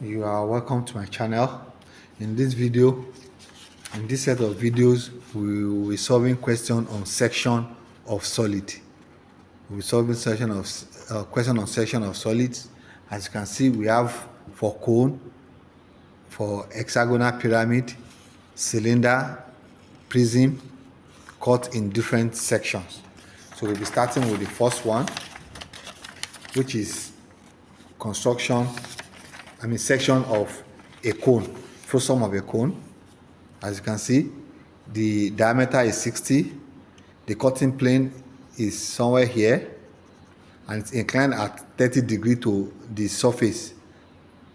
You are welcome to my channel. In this video, in this set of videos, we will be solving question on section of solid. We'll be solving section of question on section of solids. As you can see, we have for cone, for hexagonal pyramid, cylinder, prism, cut in different sections. So we'll be starting with the first one, which is section of a cone, frustum of a cone. As you can see, the diameter is 60, the cutting plane is somewhere here, and it's inclined at 30 degrees to the surface,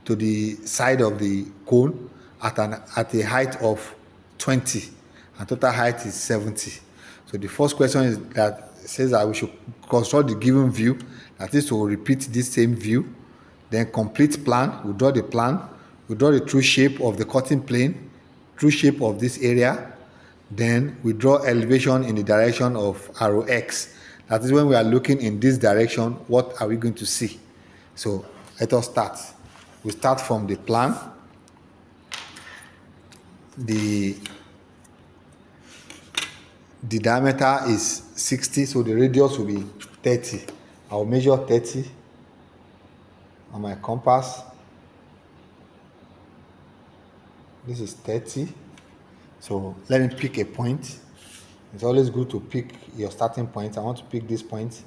to the side of the cone at a height of 20, and total height is 70. So the first question is that says that we should construct the given view, that is to repeat this same view, then complete plan. We draw the plan, we draw the true shape of the cutting plane, true shape of this area, then we draw elevation in the direction of arrow X. That is when we are looking in this direction, what are we going to see? So let us start. We start from the plan. The diameter is 60, so the radius will be 30. I'll measure 30 on my compass. This is 30. So let me pick a point. It's always good to pick your starting point. I want to pick this point.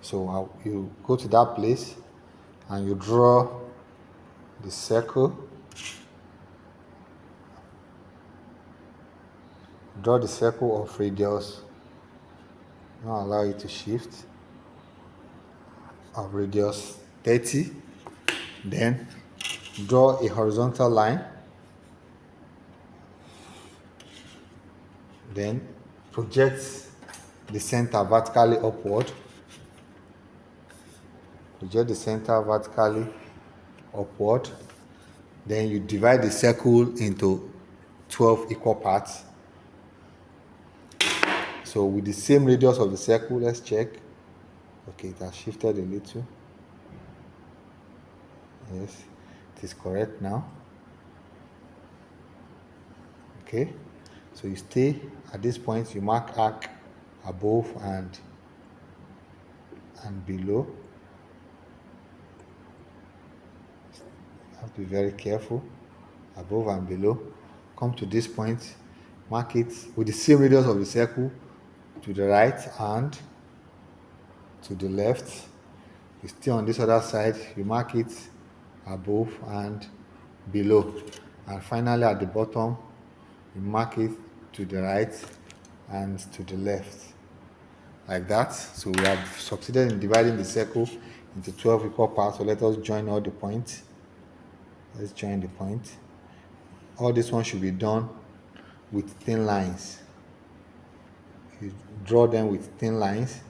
So you go to that place and you draw the circle. Draw the circle of radius. Now allow it to shift. Of radius 30. Then draw a horizontal line. Then project the center vertically upward. Project the center vertically upward. Then you divide the circle into 12 equal parts. So with the same radius of the circle, let's check. Okay, it has shifted a little. Yes, it is correct now. Okay, so you stay at this point, you mark arc above and below. You have to be very careful, above and below. Come to this point, mark it with the same radius of the circle, to the right and to the left. You stay on this other side, you mark it above and below, and finally at the bottom you mark it to the right and to the left, like that. So we have succeeded in dividing the circle into 12 equal parts. So let us join all the points. Let's join the point. All this one should be done with thin lines. You draw them with thin lines,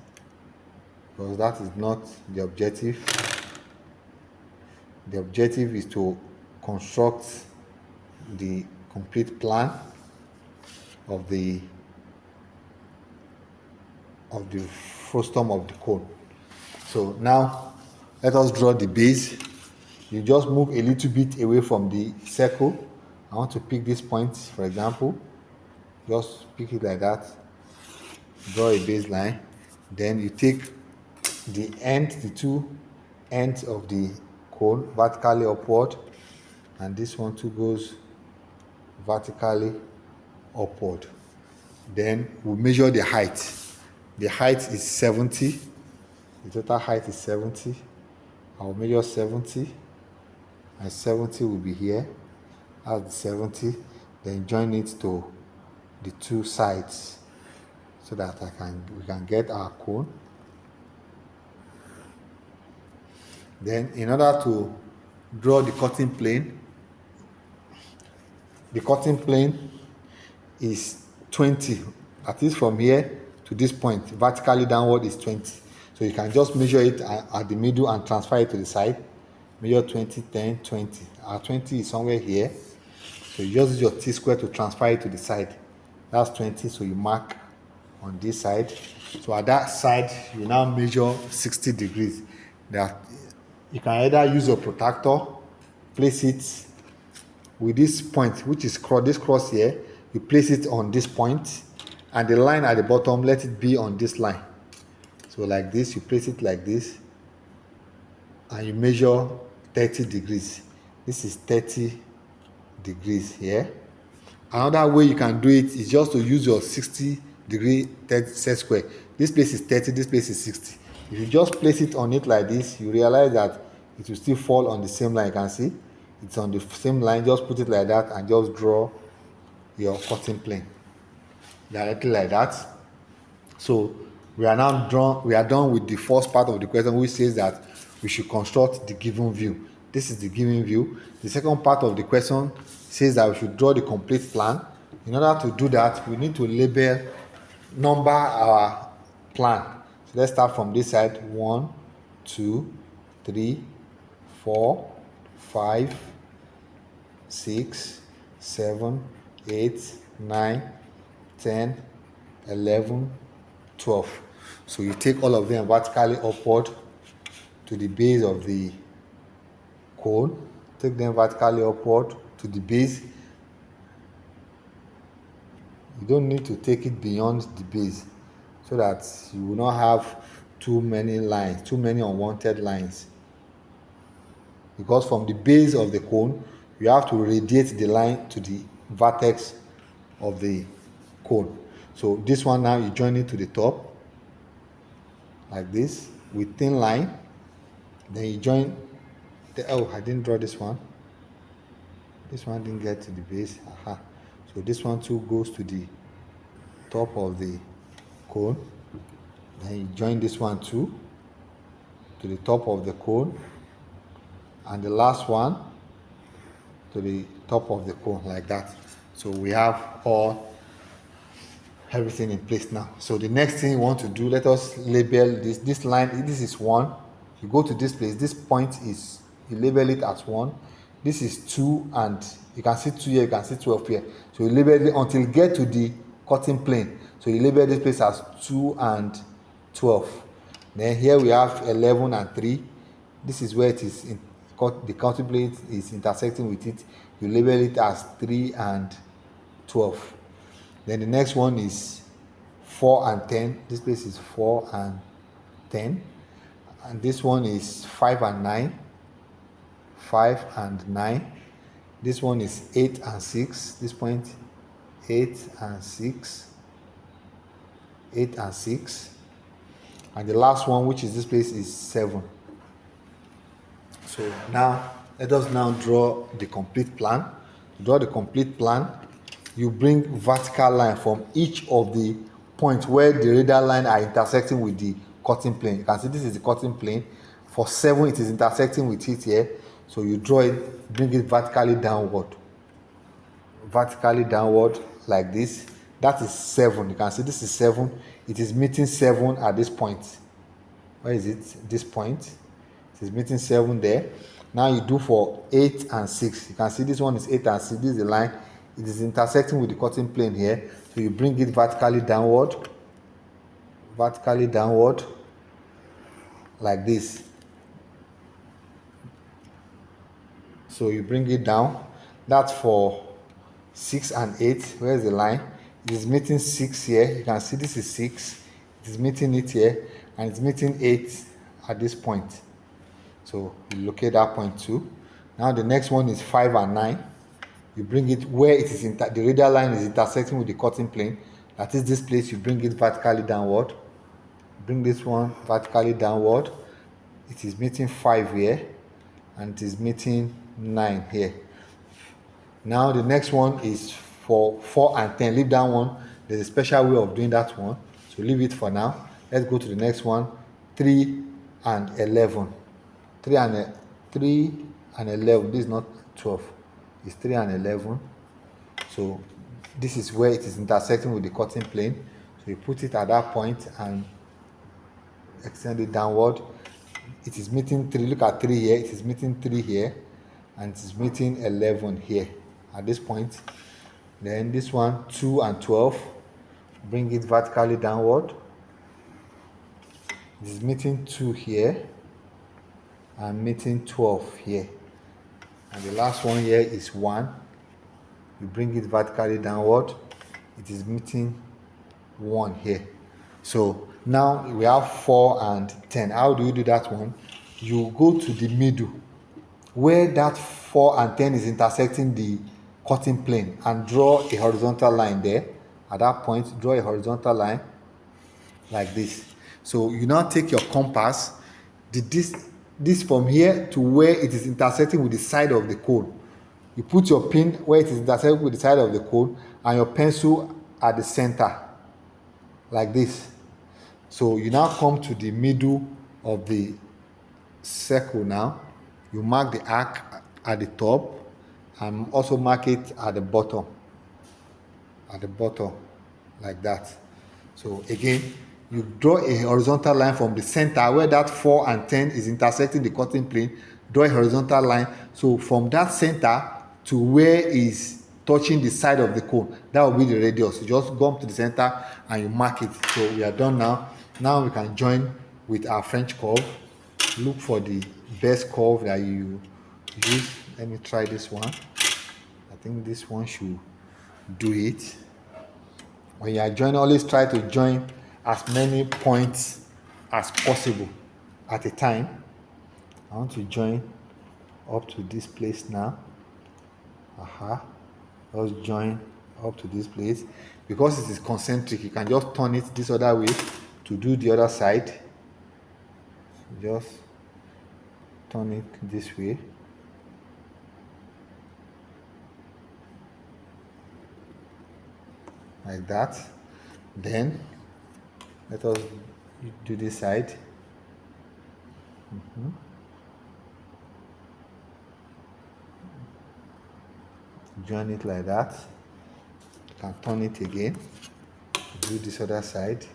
because that is not the objective. The objective is to construct the complete plan of the frustum of the cone. So now let us draw the base. You just move a little bit away from the circle. I want to pick this point, for example. Just pick it like that. Draw a baseline. Then you take the two ends of the cone vertically upward, and this one too goes vertically upward. Then we measure the height. The height is 70. The total height is 70. I'll measure 70, and 70 will be here. That's the 70. Then join it to the two sides, so that we can get our cone. Then in order to draw the cutting plane, the cutting plane is 20. That is from here to this point, vertically downward is 20. So you can just measure it at the middle and transfer it to the side. Measure 20, 10, 20. Our 20 is somewhere here. So you just use your T-square to transfer it to the side. That's 20, so you mark on this side. So at that side, you now measure 60 degrees. That you can either use a protractor, place it with this point, which is this cross here. You place it on this point, and the line at the bottom, let it be on this line. So like this, you place it like this, and you measure 30 degrees. This is 30 degrees here. Another way you can do it is just to use your 60-degree set square. This place is 30, this place is 60. If you just place it on it like this, you realize that it will still fall on the same line. You can see it's on the same line. Just put it like that and just draw your cutting plane directly like that. So we are done with the first part of the question, which says that we should construct the given view. This is the given view. The second part of the question says that we should draw the complete plan. In order to do that, we need to number our plan. So let's start from this side. 1, 2, 3, 4, 5, 6, 7, 8, 9, 10, 11, 12. So you take all of them vertically upward to the base of the cone. Take them vertically upward to the base. You don't need to take it beyond the base so that you will not have too many unwanted lines. Because from the base of the cone, you have to radiate the line to the vertex of the cone. So this one now, you join it to the top like this with thin line. Then you join I didn't draw this one. This one didn't get to the base. So this one too goes to the top of the cone. Then you join this one too to the top of the cone, and the last one to the top of the cone like that. So we have everything in place now. So the next thing you want to do, let us label this line. This is 1. You go to this place. This point is, you label it as 1. This is 2, and you can see 2 here, you can see 12 here. So you label it until you get to the cutting plane. So you label this place as 2 and 12. Then here we have 11 and 3. This is where it is the cutting plane is intersecting with it. You label it as 3 and 12. Then the next one is 4 and 10. This place is 4 and 10. And this one is 5 and 9. 5 and 9. This one is 8 and 6. This point, 8 and 6. 8 and 6. And the last one, which is this place, is 7. So now, let us now draw the complete plan. To draw the complete plan, you bring vertical line from each of the points where the radial line are intersecting with the cutting plane. You can see this is the cutting plane. For 7, it is intersecting with it here. So you draw it, bring it vertically downward. Vertically downward like this. That is 7. You can see this is 7. It is meeting 7 at this point. Where is it? This point. It is meeting 7 there. Now you do for 8 and 6. You can see this one is 8 and 6. This is the line. It is intersecting with the cutting plane here. So you bring it vertically downward. Vertically downward. Like this. So you bring it down. That's for 6 and 8. Where's the line? It is meeting 6 here. You can see this is 6. It is meeting it here. And it's meeting 8 at this point. So you locate that point too. Now the next one is 5 and 9. You bring it where it is the radial line is intersecting with the cutting plane. That is this place. You bring it vertically downward. Bring this one vertically downward. It is meeting 5 here. And it is meeting 9 here. Now the next one is for 4 and 10. Leave that one. There's a special way of doing that one. So leave it for now. Let's go to the next one. 3 and 11. 3 and 11. This is not 12. It's 3 and 11. So this is where it is intersecting with the cutting plane. So you put it at that point and extend it downward. It is meeting 3. Look at 3 here. It is meeting 3 here. And it is meeting 11 here at this point. Then this one, 2 and 12. Bring it vertically downward. It is meeting 2 here. and meeting 12 here, and the last one here is 1. You bring it vertically downward, it is meeting 1 here. So now we have 4 and 10. How do you do that one? You go to the middle where that 4 and 10 is intersecting the cutting plane and draw a horizontal line there. At that point, draw a horizontal line like this. So you now take your compass, this from here to where it is intersecting with the side of the cone. You put your pin where it is intersecting with the side of the cone and your pencil at the center like this. So you now come to the middle of the circle. Now you mark the arc at the top and also mark it at the bottom like that. So again, you draw a horizontal line from the center where that 4 and 10 is intersecting the cutting plane. Draw a horizontal line, so from that center to where is touching the side of the cone, that will be the radius. You just go up to the center and you mark it. So we are done now. Now we can join with our French curve. Look for the best curve that you use. Let me try this one. I think this one should do it. When you are joining, always try to join as many points as possible at a time. I want to join up to this place now. Let's join up to this place. Because it is concentric, you can just turn it this other way to do the other side. Just turn it this way. Like that. Then let us do this side. Join it like that. You can turn it again. Do this other side.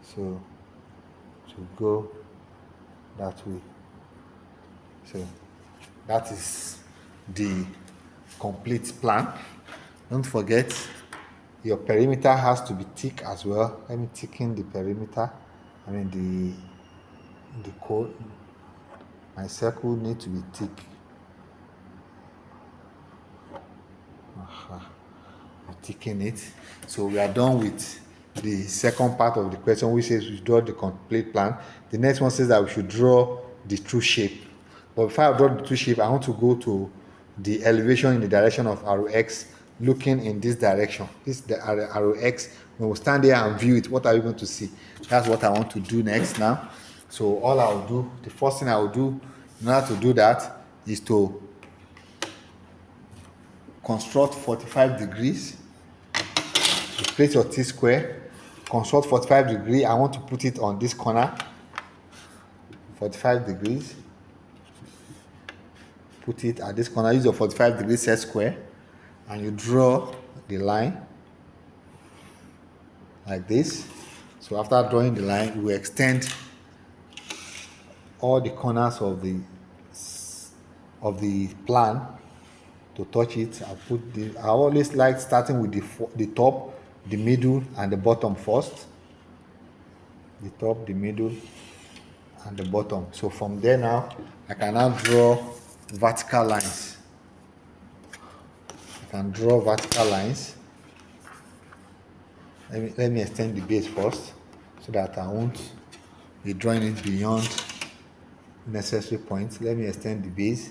So to go that way. So that is the complete plan. Don't forget, your perimeter has to be thick as well. Let me thicken the perimeter. The cone. My circle needs to be thick. Thicken it. So we are done with the second part of the question, which says we draw the complete plan. The next one says that we should draw the true shape. But before I draw the true shape, I want to go to the elevation in the direction of arrow X, looking in this direction. This is the arrow X. When we stand there and view it, what are we going to see? That's what I want to do next now. So all I will do, the first thing I will do in order to do that is to construct 45 degrees. You place your T-square, construct 45 degrees. I want to put it on this corner, 45 degrees. Put it at this corner, use your 45 degrees set square, and you draw the line like this. So after drawing the line, you will extend all the corners of the plan to touch it. I always like starting with the top, the middle, and the bottom first. The top, the middle, and the bottom. So from there now, I can now draw vertical lines. I can draw vertical lines. Let me extend the base first so that I won't be drawing it beyond necessary points. Let me extend the base.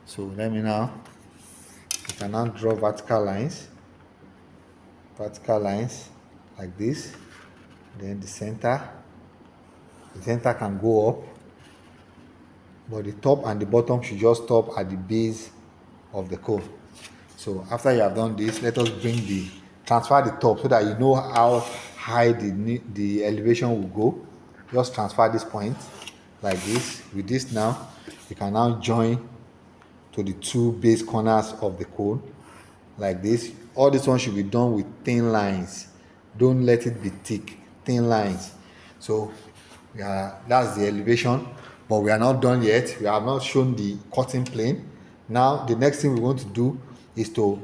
So let me now, I can now draw vertical lines like this. Then the center can go up, but the top and the bottom should just stop at the base of the cone. So after you have done this, let us transfer the top so that you know how high the elevation will go. Just transfer this point like this. With this now, you can now join to the two base corners of the cone like this. All this one should be done with thin lines. Don't let it be thick. Thin lines. So that's the elevation, but we are not done yet. We have not shown the cutting plane. Now the next thing we want to do is to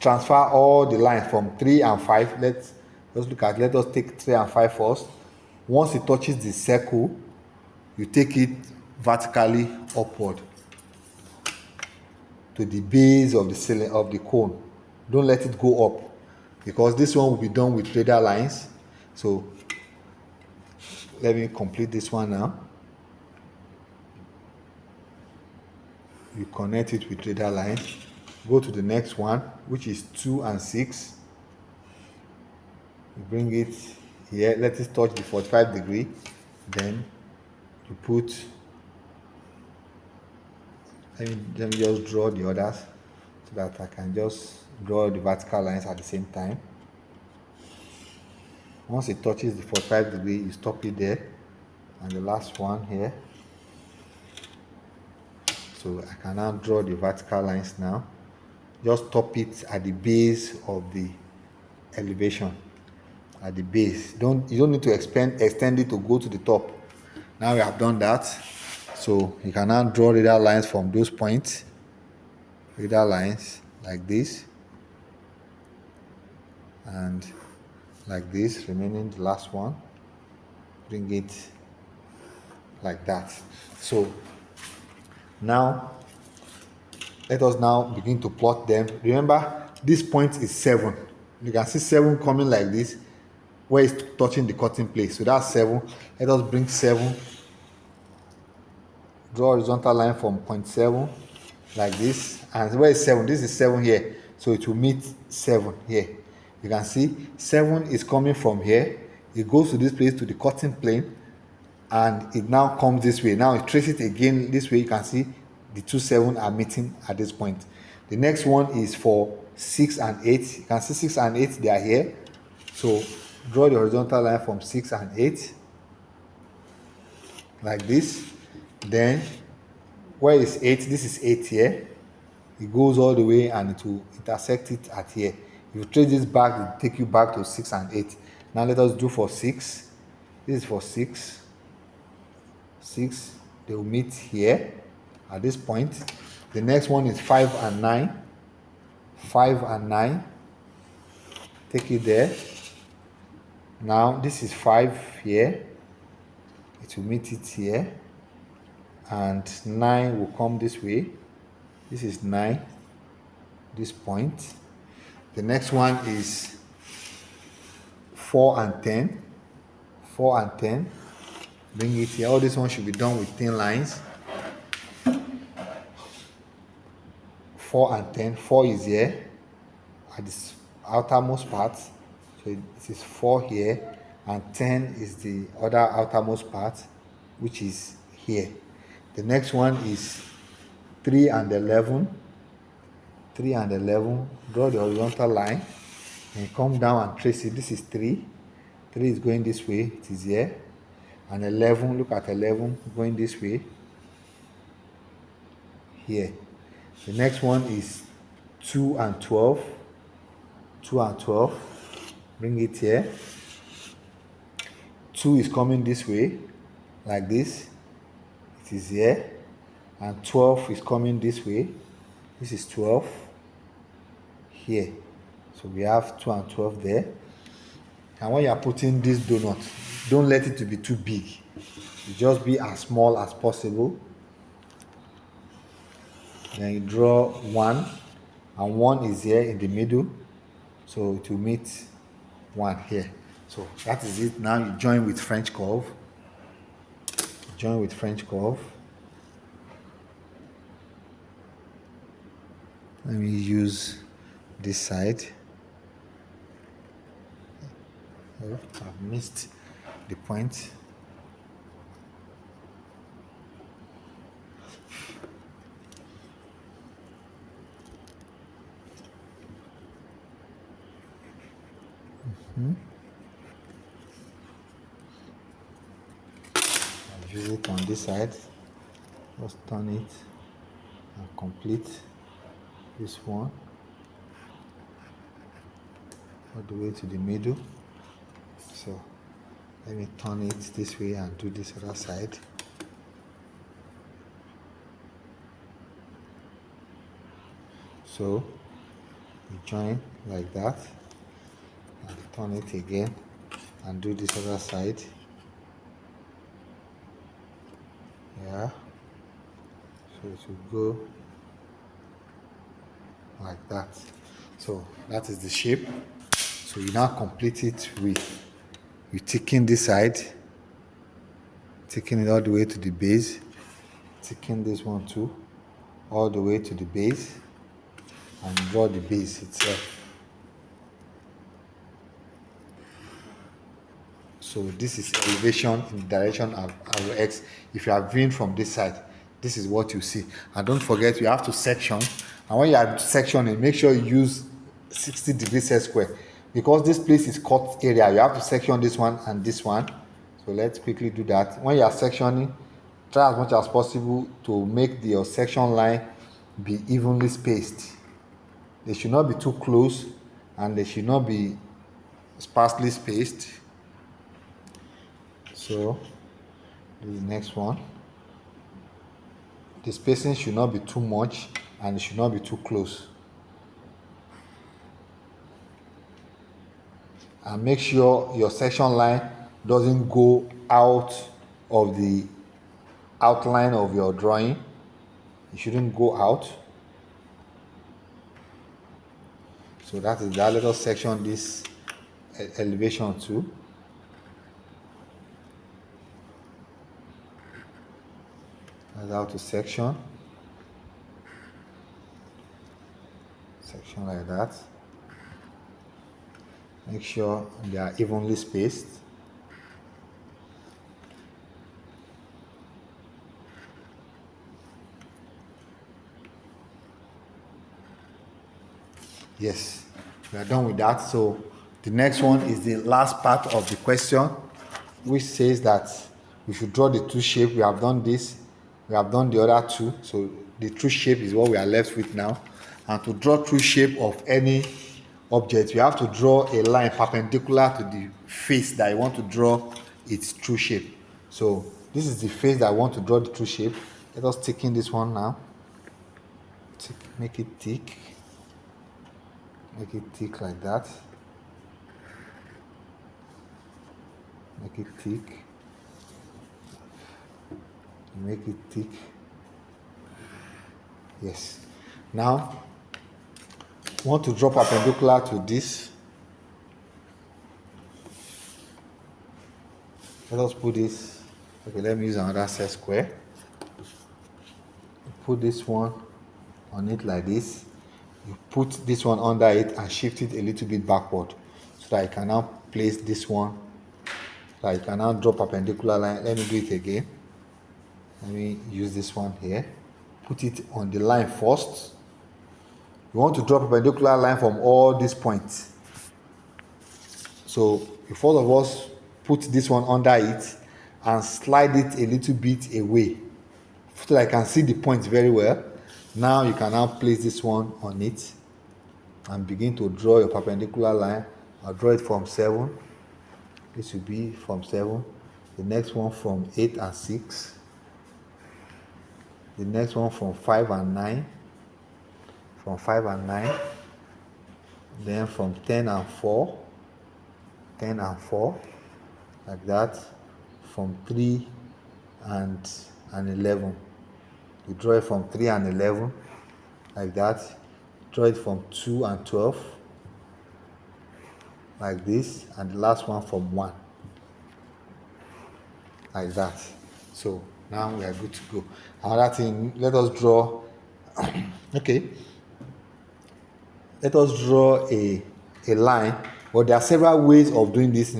transfer all the lines from 3 and 5. Let's Just look at, let us take 3 and 5 first. Once it touches the circle, you take it vertically upward to the base of the ceiling of the cone. Don't let it go up, because this one will be done with radar lines. So let me complete this one now. You connect it with radar lines. Go to the next one, which is 2 and 6. You bring it here, let it touch the 45 degree. Then you put, let me just draw the others so that I can just draw the vertical lines at the same time. Once it touches the 45 degree, you stop it there. And the last one here. So I can now draw the vertical lines now. Just stop it at the base of the elevation. At the base. You don't need to extend it to go to the top. Now we have done that. So you can now draw radar lines from those points. Radar lines like this. And like this, remaining the last one. Bring it like that. So now let us now begin to plot them. Remember, this point is 7. You can see 7 coming like this, where it's touching the cutting plate. So that's 7. Let us bring 7. Draw a horizontal line from point 7 like this. And where is 7? This is 7 here. So it will meet 7 here. You can see 7 is coming from here. It goes to this place, to the cutting plane, and it now comes this way. Now you trace it again this way. You can see the 2 7 are meeting at this point. The next one is for 6 and 8. You can see 6 and 8, they are here. So draw the horizontal line from 6 and 8 like this. Then where is 8? This is 8 here. It goes all the way and it will intersect it at here. If you trace this back, it will take you back to 6 and 8. Now let us do for 6. This is for 6. 6, they will meet here at this point. The next one is 5 and 9. 5 and 9. Take it there. Now this is 5 here. It will meet it here. And 9 will come this way. This is 9. This point. The next one is 4 and 10. 4 and 10. Bring it here. All this one should be done with thin lines. 4 and 10. 4 is here at this outermost part. So it is 4 here. And 10 is the other outermost part, which is here. The next one is 3 and 11. 3 and 11. Draw the horizontal line and come down and trace it. This is 3. 3 is going this way. It is here. And 11, look at 11 going this way. Here. The next one is 2 and 12. 2 and 12. Bring it here. 2 is coming this way, like this. It is here. And 12 is coming this way. This is 12. Here. So we have 2 and 12 there. And when you are putting this donut, don't let it to be too big. It just be as small as possible. Then you draw 1, and 1 is here in the middle. So it will meet 1 here. So that is it. Now you join with French curve. Join with French curve. Let me use this side. Oh, I've missed the point. I'll use it on this side. Just turn it and complete this one all the way to the middle. So let me turn it this way and do this other side. So you join like that, and turn it again and do this other side. Yeah, so it will go like that. So that is the shape. So you now complete it with, you thicken this side, thicken it all the way to the base, thicken this one too all the way to the base, and draw the base itself. So this is elevation in the direction of our X. If you are viewing from this side, this is what you see. And don't forget, you have to section. And when you are sectioning, make sure you use 60 degrees set square. Because this place is cut area, you have to section this one and this one. So let's quickly do that. When you are sectioning, try as much as possible to make your section line be evenly spaced. They should not be too close and they should not be sparsely spaced. So the next one, the spacing should not be too much and it should not be too close. And make sure your section line doesn't go out of the outline of your drawing. It shouldn't go out. So that is that. Let us section this elevation too. That's how to section like that. Make sure they are evenly spaced. Yes, we are done with that. So the next one is the last part of the question, which says that we should draw the two shapes. We have done this, we have done the other two. So the true shape is what we are left with now. And to draw true shape of any object, you have to draw a line perpendicular to the face that you want to draw its true shape. So this is the face that I want to draw the true shape. Let us thicken this one now. Make it thick. Make it thick like that. Make it thick. Make it thick. Yes. Now, want to draw perpendicular to this. Let us put this. Okay, let me use another set square. Put this one on it like this. You put this one under it and shift it a little bit backward so that I can now place this one, so I can now draw perpendicular line. Let me do it again. Let me use this one here. Put it on the line first. You want to draw perpendicular line from all these points. So you first of all put this one under it and slide it a little bit away so that I can see the points very well. Now you can now place this one on it and begin to draw your perpendicular line. I'll draw it from 7. This will be from 7. The next one from 8 and 6. The next one from 5 and 9. From 5 and 9. Then from 10 and 4. 10 and 4. Like that. From 3 and 11. You draw it from 3 and 11, like that. Draw it from 2 and 12, like this, and the last one from 1, like that. So now we are good to go. Another thing, let us draw, okay, let us draw a line. But there are several ways of doing this.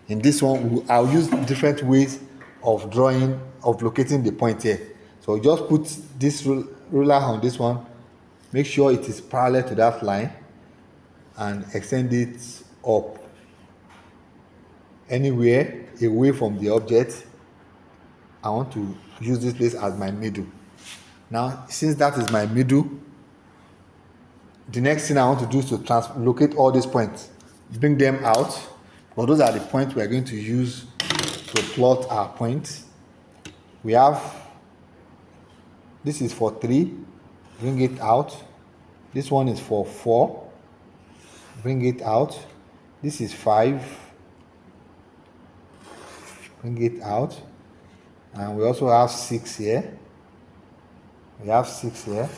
In this one, I'll use different ways of drawing, of locating the point here. So just put this ruler on this one, make sure it is parallel to that line, and extend it up anywhere away from the object. I want to use this place as my middle. Now, since that is my middle, the next thing I want to do is to locate all these points, bring them out, because those are the points we are going to use to plot our points. We have, this is for 3, bring it out. This one is for 4, bring it out. This is 5. Bring it out. And we also have 6 here. We have 6 here.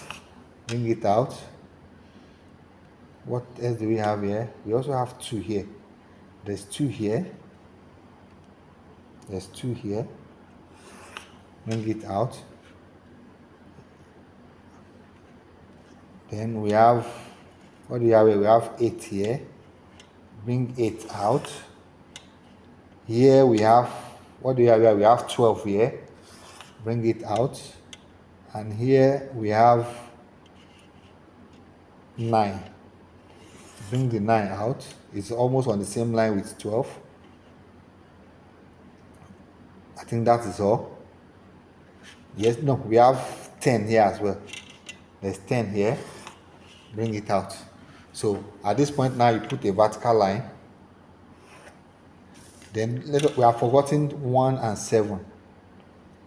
Bring it out. What else do we have here? We also have 2 here. There's 2 here. There's 2 here. Bring it out. Then we have, what do we have here? We have 8 here. Bring 8 out. Here we have, what do we have here? We have 12 here. Bring it out. And here we have 9. Bring the 9 out. It's almost on the same line with 12. I think that is all. Yes, no, we have 10 here as well. There's 10 here. Bring it out. So at this point now, you put a vertical line. Then we have forgotten 1 and 7.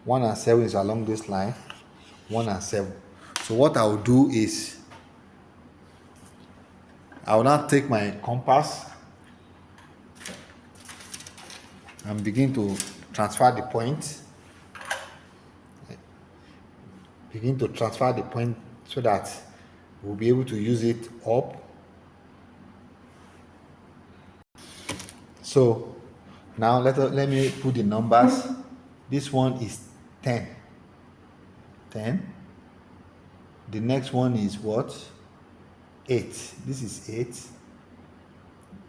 1 and 7 is along this line. 1 and 7. So what I will do is, I will now take my compass and begin to transfer the point. Begin to transfer the point so that we'll be able to use it up. So now let me put the numbers. This one is 10. 10. The next one is what? 8. This is 8.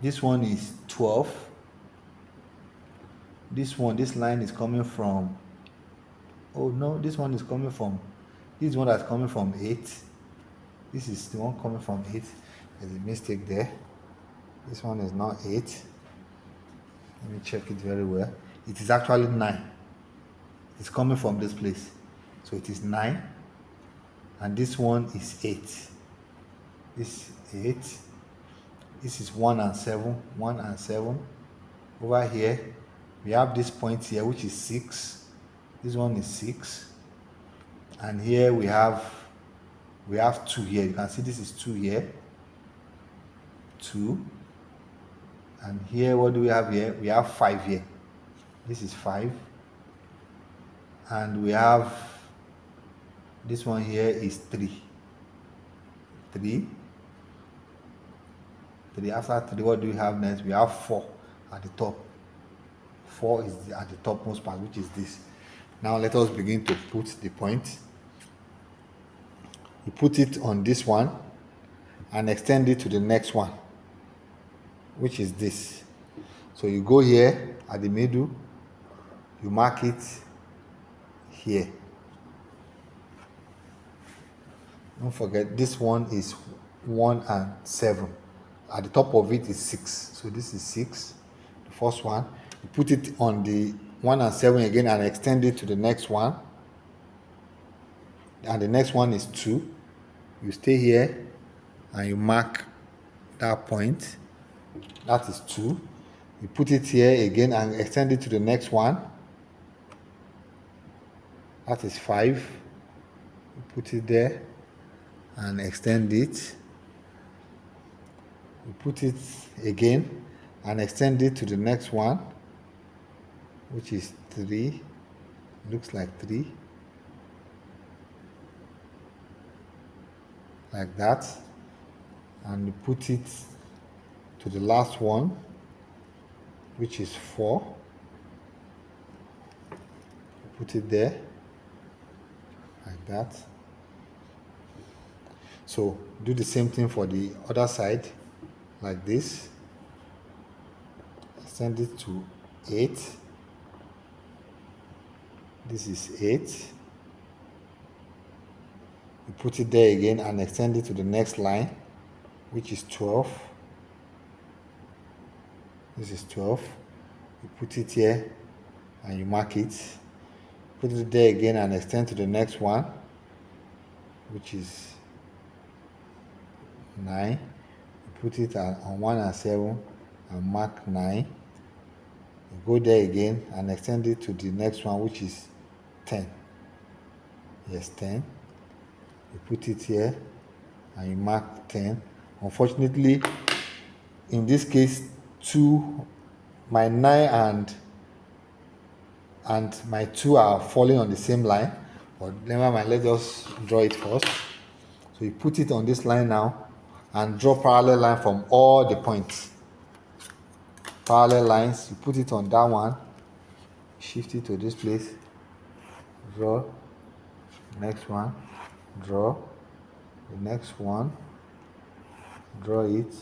This one is 12. This line is coming from, oh no, this one is coming from, this one that's coming from 8. This is the one coming from 8. There's a mistake there. This one is not 8. Let me check it very well. It is actually 9. It's coming from this place. So it is 9. And this one is 8. This is 8. This is 1 and 7. 1 and 7. Over here, we have this point here, which is 6. This one is 6. And here we have 2 here. You can see this is 2 here. 2. And here, what do we have here? We have 5 here. This is 5. And we have, this one here is 3. 3. 3. After 3, what do we have next? We have 4 at the top. 4 is at the topmost part, which is this. Now let us begin to put the point. You put it on this one and extend it to the next one, which is this. So you go here at the middle, you mark it here. Don't forget, this one is 1 and 7. At the top of it is 6. So this is 6, the first one. You put it on the 1 and 7 again and extend it to the next one. And the next one is 2. You stay here and you mark that point. That is 2. You put it here again and extend it to the next one. That is 5. You put it there and extend it. You put it again and extend it to the next one, which is 3. Looks like 3. Like that. And you put it to the last one, which is 4. Put it there like that. So do the same thing for the other side, like this. Extend it to 8. This is 8. You put it there again and extend it to the next line, which is 12. This is 12. You put it here and you mark it. Put it there again and extend to the next one, which is 9. You put it on 1 and 7 and mark 9. You go there again and extend it to the next one, which is 10. Yes, 10. You put it here and you mark 10. Unfortunately, in this case, 2, my 9 and my 2 are falling on the same line, but never mind, let's just draw it first. So you put it on this line now and draw parallel line from all the points. Parallel lines, you put it on that one, shift it to this place, draw, next one, draw, the next one, draw it,